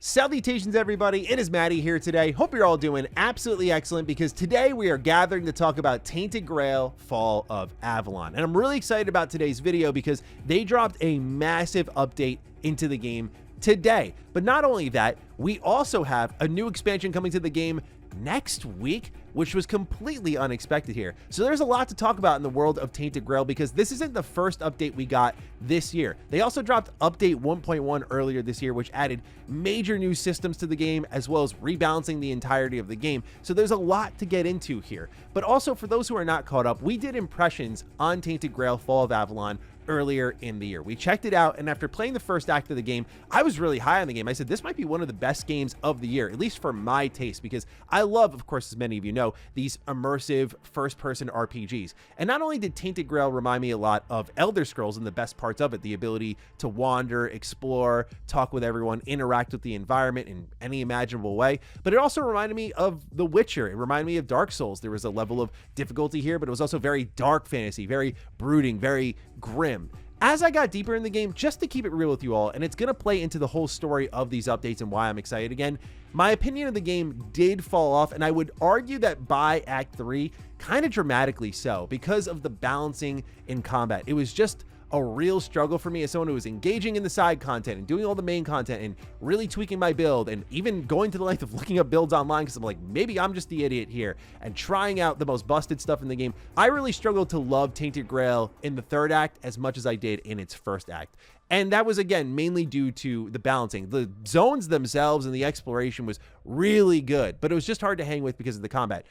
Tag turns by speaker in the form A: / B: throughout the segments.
A: Salutations everybody, it is Matty here today. Hope you're all doing absolutely excellent because today we are gathering to talk about Tainted Grail Fall of Avalon. And I'm really excited about today's video because they dropped a massive update into the game today. But not only that, we also have a new expansion coming to the game next week, which was completely unexpected here. So there's a lot to talk about in the world of Tainted Grail because this isn't the first update we got this year. They also dropped update 1.1 earlier this year, which added major new systems to the game as well as rebalancing the entirety of the game. So there's a lot to get into here. But also for those who are not caught up, we did impressions on Tainted Grail Fall of Avalon earlier in the year. We checked it out, and after playing the first act of the game, I was really high on the game. I said this might be one of the best games of the year, at least for my taste, because I love, of course, as many of you know, these immersive first-person RPGs. And not only did Tainted Grail remind me a lot of Elder Scrolls and the best parts of it, the ability to wander, explore, talk with everyone, interact with the environment in any imaginable way, but it also reminded me of The Witcher. It reminded me of Dark Souls. There was a level of difficulty here, but it was also very dark fantasy, very brooding, very grim. As I got deeper in the game, just to keep it real with you all, and it's going to play into the whole story of these updates and why I'm excited again, my opinion of the game did fall off, and I would argue that by Act 3, kind of dramatically so, because of the balancing in combat. It was just a real struggle for me as someone who was engaging in the side content and doing all the main content and really tweaking my build and even going to the length of looking up builds online because I'm like, maybe I'm just the idiot here, and trying out the most busted stuff in the game. I really struggled to love Tainted Grail in the third act as much as I did in its first act. And that was, again, mainly due to the balancing. The zones themselves and the exploration was really good, but it was just hard to hang with because of the combat.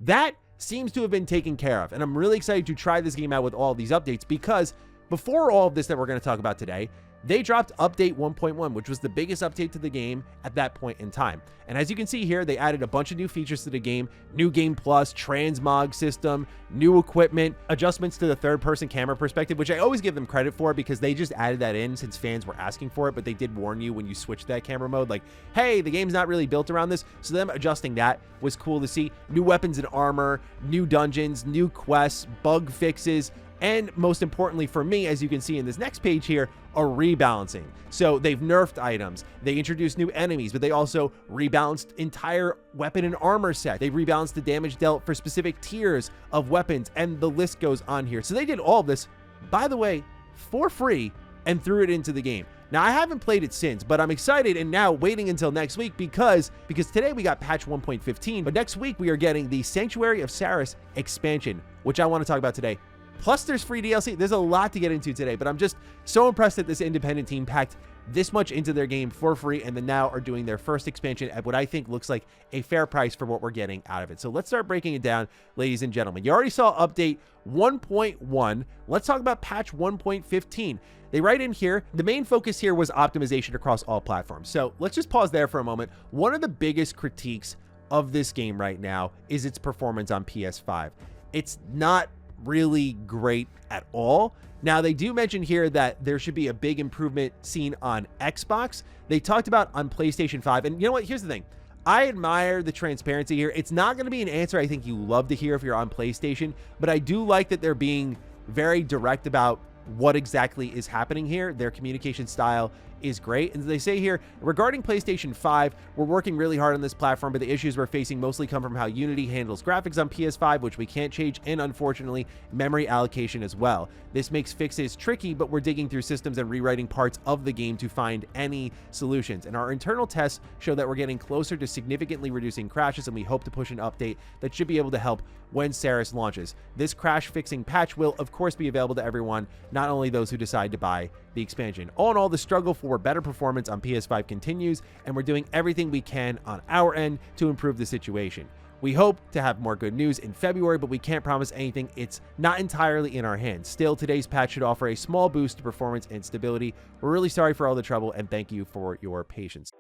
A: That seems to have been taken care of, and I'm really excited to try this game out with all these updates because before all of this that we're going to talk about today, they dropped update 1.1, which was the biggest update to the game at that point in time. And as you can see here, they added a bunch of new features to the game: new game plus, transmog system, new equipment, adjustments to the third-person camera perspective, which I always give them credit for because they just added that in since fans were asking for it, but they did warn you when you switch that camera mode, like, hey, the game's not really built around this. So them adjusting that was cool to see. New weapons and armor, new dungeons, new quests, bug fixes, and most importantly for me, as you can see in this next page here, a rebalancing. So they've nerfed items, they introduced new enemies, but they also rebalanced entire weapon and armor set. They rebalanced the damage dealt for specific tiers of weapons, and the list goes on here. So they did all of this, by the way, for free, and threw it into the game. Now, I haven't played it since, but I'm excited and now waiting until next week because today we got patch 1.15, but next week we are getting the Sanctuary of Saras expansion, which I want to talk about today. Plus, there's free DLC. There's a lot to get into today, but I'm just so impressed that this independent team packed this much into their game for free and then now are doing their first expansion at what I think looks like a fair price for what we're getting out of it. So let's start breaking it down, ladies and gentlemen. You already saw update 1.1. Let's talk about patch 1.15. They write in here, the main focus here was optimization across all platforms. So let's just pause there for a moment. One of the biggest critiques of this game right now is its performance on PS5. It's not really great at all. Now, they do mention here that there should be a big improvement seen on Xbox. They talked about on PlayStation 5. And you know what? Here's the thing. I admire the transparency here. It's not going to be an answer I think you love to hear if you're on PlayStation, but I do like that they're being very direct about what exactly is happening here. Their communication style is great. And they say here, regarding PlayStation 5, we're working really hard on this platform, but the issues we're facing mostly come from how Unity handles graphics on PS5, which we can't change, and unfortunately, memory allocation as well. This makes fixes tricky, but we're digging through systems and rewriting parts of the game to find any solutions. And our internal tests show that we're getting closer to significantly reducing crashes, and we hope to push an update that should be able to help when Saras launches. This crash fixing patch will, of course, be available to everyone, not only those who decide to buy the expansion. All in all, the struggle for better performance on PS5 continues, and we're doing everything we can on our end to improve the situation. We hope to have more good news in February, but we can't promise anything. It's not entirely in our hands. Still, today's patch should offer a small boost to performance and stability. We're really sorry for all the trouble, and thank you for your patience.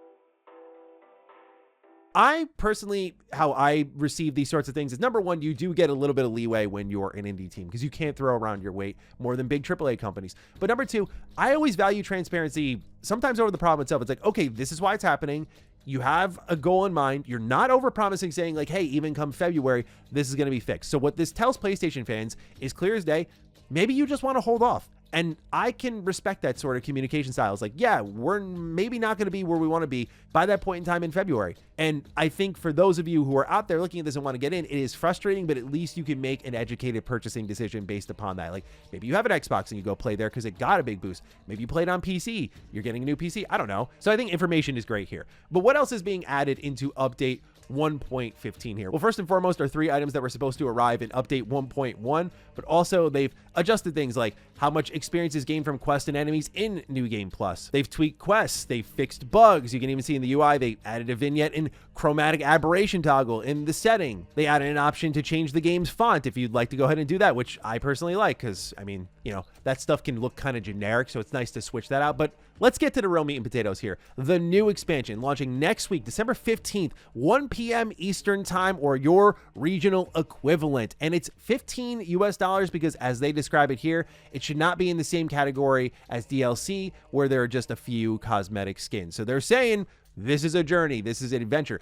A: I personally, how I receive these sorts of things is, number one, you do get a little bit of leeway when you're an indie team because you can't throw around your weight more than big AAA companies. But number two, I always value transparency sometimes over the problem itself. It's like, okay, this is why it's happening. You have a goal in mind. You're not over-promising, saying like, hey, even come February, this is going to be fixed. So what this tells PlayStation fans is clear as day. Maybe you just want to hold off And I can respect that sort of communication style. It's like, yeah, we're maybe not going to be where we want to be by that point in time in February. And I think for those of you who are out there looking at this and want to get in, it is frustrating, but at least you can make an educated purchasing decision based upon that. Like maybe you have an Xbox and you go play there because it got a big boost. Maybe you played on PC, you're getting a new PC. I don't know. So I think information is great here. But what else is being added into update 1.15 here? Well, first and foremost are 3 items that were supposed to arrive in update 1.1, but also they've adjusted things like how much experience is gained from quests and enemies in New Game Plus. They've tweaked quests, they've fixed bugs. You can even see in the UI, they added a vignette and chromatic aberration toggle in the setting. They added an option to change the game's font if you'd like to go ahead and do that, which I personally like because, I mean, you know, that stuff can look kind of generic, so it's nice to switch that out. But let's get to the real meat and potatoes here. The new expansion launching next week, December 15th, 1 p.m. Eastern time, or your regional equivalent. And it's $15 US because as they describe it here, it should not be in the same category as DLC where there are just a few cosmetic skins. So they're saying this is a journey, this is an adventure.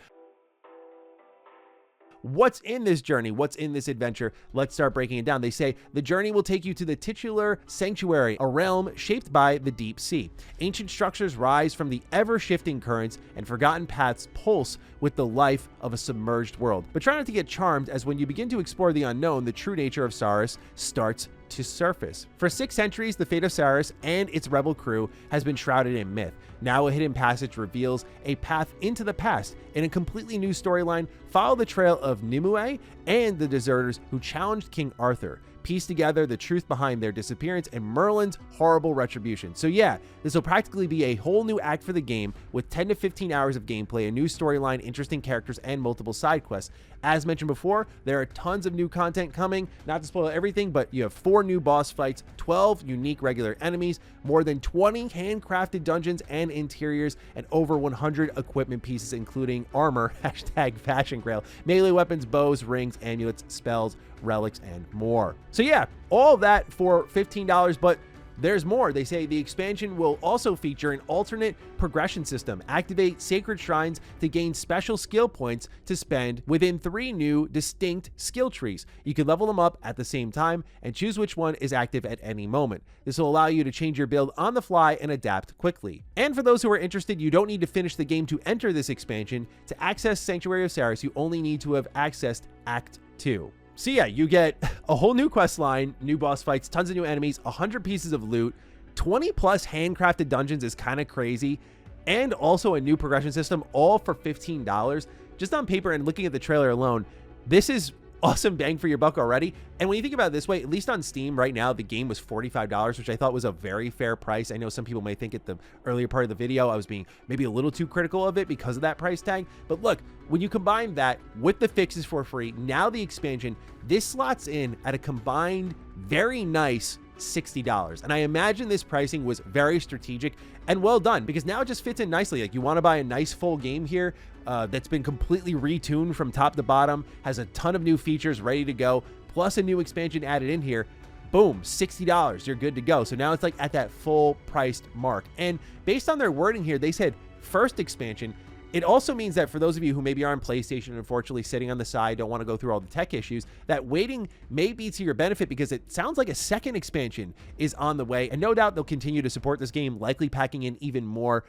A: What's in this journey? What's in this adventure? Let's start breaking it down. They say the journey will take you to the titular sanctuary, a realm shaped by the deep sea. Ancient structures rise from the ever-shifting currents, and forgotten paths pulse with the life of a submerged world. But try not to get charmed, as when you begin to explore the unknown, the true nature of Saras starts to surface. For 6 centuries, the fate of Saras and its rebel crew has been shrouded in myth. Now a hidden passage reveals a path into the past. In a completely new storyline, follow the trail of Nimue and the deserters who challenged King Arthur. Piece together the truth behind their disappearance and Merlin's horrible retribution. So yeah, this will practically be a whole new act for the game with 10 to 15 hours of gameplay, a new storyline, interesting characters, and multiple side quests. As mentioned before, there are tons of new content coming. Not to spoil everything, but you have 4 new boss fights, 12 unique regular enemies, more than 20 handcrafted dungeons and interiors, and over 100 equipment pieces, including armor, hashtag fashion grail, melee weapons, bows, rings, amulets, spells, relics, and more. So yeah, all that for $15, but there's more. They say the expansion will also feature an alternate progression system. Activate sacred shrines to gain special skill points to spend within 3 new distinct skill trees. You can level them up at the same time and choose which one is active at any moment. This will allow you to change your build on the fly and adapt quickly. And for those who are interested, you don't need to finish the game to enter this expansion. To access Sanctuary of Saras, you only need to have accessed Act 2. So yeah, you get a whole new quest line, new boss fights, tons of new enemies, 100 pieces of loot, 20 plus handcrafted dungeons is kind of crazy, and also a new progression system, all for $15. Just on paper and looking at the trailer alone, this is awesome bang for your buck already. And when you think about it this way, at least on Steam right now, the game was $45, which I thought was a very fair price. I know some people may think at the earlier part of the video I was being maybe a little too critical of it because of that price tag. But look, when you combine that with the fixes for free, now the expansion, this slots in at a combined very nice $60. And I imagine this pricing was very strategic and well done, because now it just fits in nicely. Like, you want to buy a nice full game here that's been completely retuned from top to bottom, has a ton of new features ready to go, plus a new expansion added in here. Boom, $60, you're good to go. So now it's like at that full priced mark. And based on their wording here, they said first expansion. It also means that for those of you who maybe are on PlayStation and unfortunately sitting on the side, don't want to go through all the tech issues, that waiting may be to your benefit, because it sounds like a second expansion is on the way. And no doubt they'll continue to support this game, likely packing in even more.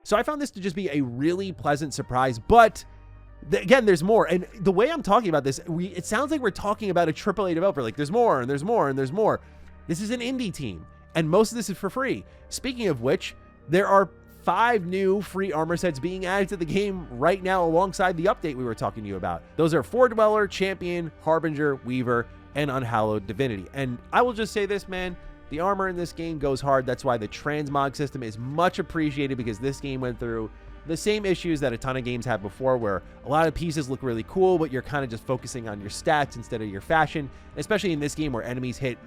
A: So I found this to just be a really pleasant surprise, but again, there's more. And the way I'm talking about this, it sounds like we're talking about a AAA developer. Like, there's more and there's more and there's more. This is an indie team, and most of this is for free. Speaking of which, there are 5 new free armor sets being added to the game right now alongside the update we were talking to you about. Those are Fordweller, Champion, Harbinger, Weaver, and Unhallowed Divinity. And I will just say this, man, the armor in this game goes hard. That's why the transmog system is much appreciated, because this game went through the same issues that a ton of games have before, where a lot of pieces look really cool, but you're kind of just focusing on your stats instead of your fashion, especially in this game where enemies hit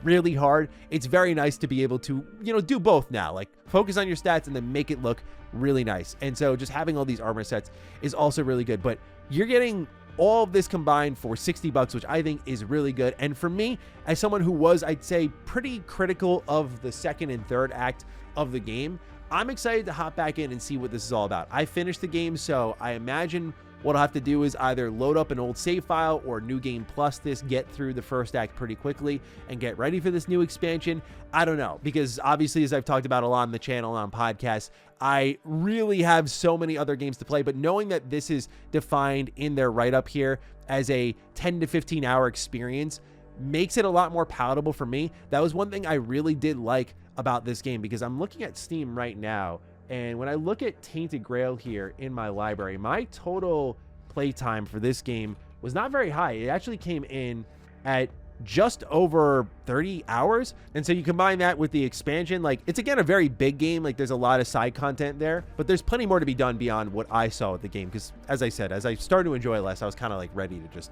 A: really hard. It's very nice to be able to, do both now, like focus on your stats and then make it look really nice. And so just having all these armor sets is also really good, but you're getting all of this combined for $60, which I think is really good. And for me, as someone who was, I'd say, pretty critical of the second and third act of the game, I'm excited to hop back in and see what this is all about. I finished the game, so I imagine what I'll have to do is either load up an old save file or New Game Plus this, get through the first act pretty quickly, and get ready for this new expansion. I don't know, because obviously, as I've talked about a lot on the channel and on podcasts, I really have so many other games to play, but knowing that this is defined in their write-up here as a 10 to 15 hour experience makes it a lot more palatable for me. That was one thing I really did like about this game, because I'm looking at Steam right now, and when I look at Tainted Grail here in my library, my total playtime for this game was not very high. It actually came in at just over 30 hours. And so you combine that with the expansion, like, it's again a very big game. Like, there's a lot of side content there, but there's plenty more to be done beyond what I saw with the game. Because as I said, as I started to enjoy it less, I was kind of like ready to just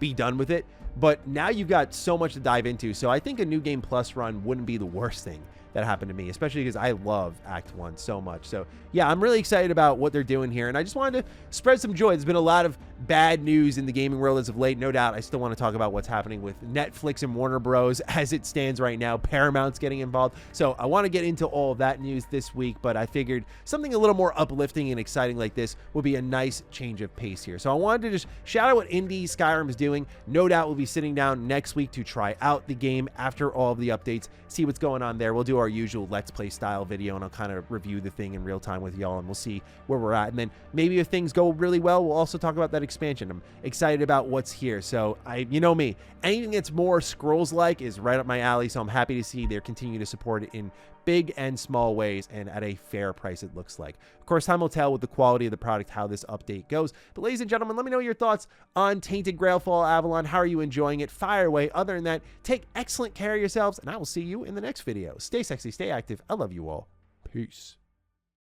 A: be done with it. But now you've got so much to dive into. So I think a New Game Plus run wouldn't be the worst thing that happened to me, especially because I love Act 1 so much. So yeah, I'm really excited about what they're doing here, and I just wanted to spread some joy. There's been a lot of bad news in the gaming world as of late, no doubt. I still want to talk about what's happening with Netflix and Warner Bros. As it stands right now. Paramount's getting involved. So I want to get into all of that news this week, but I figured something a little more uplifting and exciting like this would be a nice change of pace here. So I wanted to just shout out what Indie Skyrim is doing. No doubt we'll be sitting down next week to try out the game after all of the updates, see what's going on there. We'll do our usual Let's Play style video, and I'll kind of review the thing in real time with y'all, and we'll see where we're at. And then maybe if things go really well, we'll also talk about that expansion. I'm excited about what's here. So you know me, anything that's more Scrolls-like is right up my alley. So I'm happy to see they're continuing to support it in big and small ways and at a fair price, it looks like. Of course, time will tell with the quality of the product how this update goes. But ladies and gentlemen, let me know your thoughts on Tainted Grail Fall Avalon. How are you enjoying it? Fire away. Other than that, take excellent care of yourselves, and I will see you in the next video. Stay sexy, stay active. I love you all. Peace.